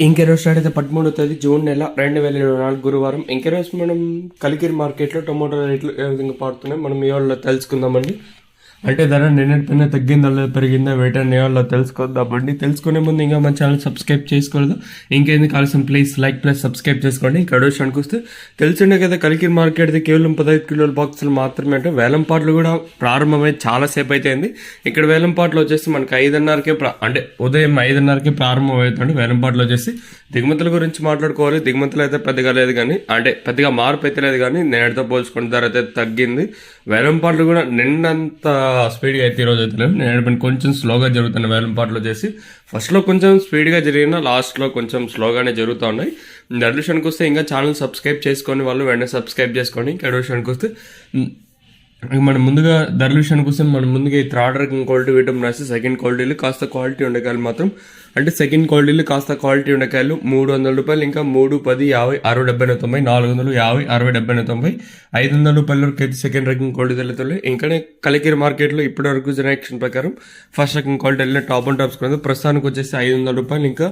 ఇంకే రోజు స్టార్ట్ అయితే 13వ తేదీ జూన్ నెల 2024 గురువారం. ఇంకే రోజు మనం కలికిరి మార్కెట్లో టొమాటో రేట్లు ఏ విధంగా పడుతున్నాయి మనం ఈ వాళ్ళలో తెలుసుకుందామండి. అంటే ధర నిన్నటిపైన తగ్గిందా లేదా పెరిగిందా వేటని వాళ్ళు తెలుసుకుందామండి. తెలుసుకునే ముందు ఇంకా మన ఛానల్ సబ్స్క్రైబ్ చేసుకోలేదు, ఇంకేంది కావాల్సిన ప్లీజ్ లైక్ ప్లస్ సబ్స్క్రైబ్ చేసుకోండి. ఇంకా విషయానికి వస్తే తెలిసిండే కదా, కలికిరి మార్కెట్ కేవలం 15 కిలోల బాక్సులు మాత్రమే. అంటే వేలంపాట్లు కూడా ప్రారంభమై చాలా సేపు అయిపోయింది. ఇక్కడ వేలంపాట్లు వచ్చేసి మనకి 5:30కే అంటే ఉదయం 5:30కే ప్రారంభం అవుతుంది. వేలంపాట్లు వచ్చేసి దిగుమతుల గురించి మాట్లాడుకోవాలి. దిగుమతులు అయితే పెద్దగా లేదు కానీ, అంటే పెద్దగా మార్పు అయితే లేదు కానీ నేటితో పోల్చుకున్న ధర అయితే తగ్గింది. వేలంపాట్లు కూడా నిన్నంత స్పీడ్గా అయితే ఈరోజు అయితే లేదు. నేను కొంచెం స్లోగా జరుగుతున్న వేలంపాట్లు వచ్చేసి ఫస్ట్లో కొంచెం స్పీడ్గా జరిగిన, లాస్ట్లో కొంచెం స్లోగానే జరుగుతూ ఉన్నాయి. విషయానికి వస్తే ఇంకా ఛానల్ సబ్స్క్రైబ్ చేసుకొని వాళ్ళు వెంటనే సబ్స్క్రైబ్ చేసుకోండి. ఇంకా విషయానికి వస్తే మనం ముందుగా ధరల విషయానికి వస్తే మనం ముందుగా ఈ థర్డ్ రకం క్వాలిటీ విటమిన్ రాసి సెకండ్ క్వాలిటీలు కాస్త క్వాలిటీ ఉండకాయలు మాత్రం, అంటే సెకండ్ క్వాలిటీలు కాస్త క్వాలిటీ ఉండకాయలు 300 రూపాయలు, ఇంకా 3, 10, 50, 60, 70, 90, 400, 50, 60, 70, 90, 500 రూపాయల వరకు అయితే సెకండ్ రకం క్వాలిటీ వెళ్తుంది. ఇంకానే కలికిరి మార్కెట్లో ఇప్పటి వరకు జనరేషన్ ప్రకారం ఫస్ట్ రకం క్వాలిటీ వెళ్ళిన టాప్ అండ్ టాప్స్ కూడా ప్రస్తుతానికి వచ్చేసి 500 రూపాయలు, ఇంకా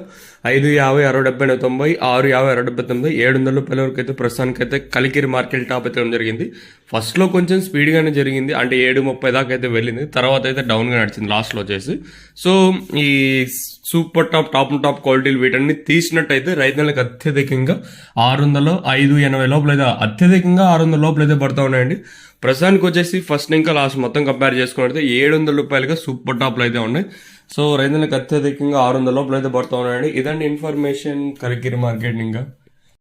5, 50, 60, 70, 90, 6, 50, 60, 70, 700 రూపాయల వరకు అయితే ప్రస్తుతానికి అయితే కలికిరి మార్కెట్ టాప్ అయితే జరిగింది. ఫస్ట్లో కొంచెం స్పీడ్గానే జరిగింది, అంటే 7:30 దాకా అయితే వెళ్ళింది. తర్వాత అయితే డౌన్గా నడిచింది లాస్ట్లో వచ్చేసి. సో ఈ సూపర్ టాప్ క్వాలిటీలు వీటన్ని తీసినట్టయితే రైతులకు అత్యధికంగా 600, 580 లోపల అయితే అత్యధికంగా 600 లోపల అయితే పడుతూ ఉన్నాయండి. ప్రస్తుతానికి వచ్చేసి ఫస్ట్ ఇంకా లాస్ట్ మొత్తం కంపేర్ చేసుకున్నట్లయితే 700 రూపాయలుగా సూపర్ టాప్లు అయితే ఉన్నాయి. సో రైతులకు అత్యధికంగా 600 లోపల అయితే పడుతూ ఉన్నాయండి. ఇదండి ఇన్ఫర్మేషన్ కలికిరి మార్కెట్. ఇంకా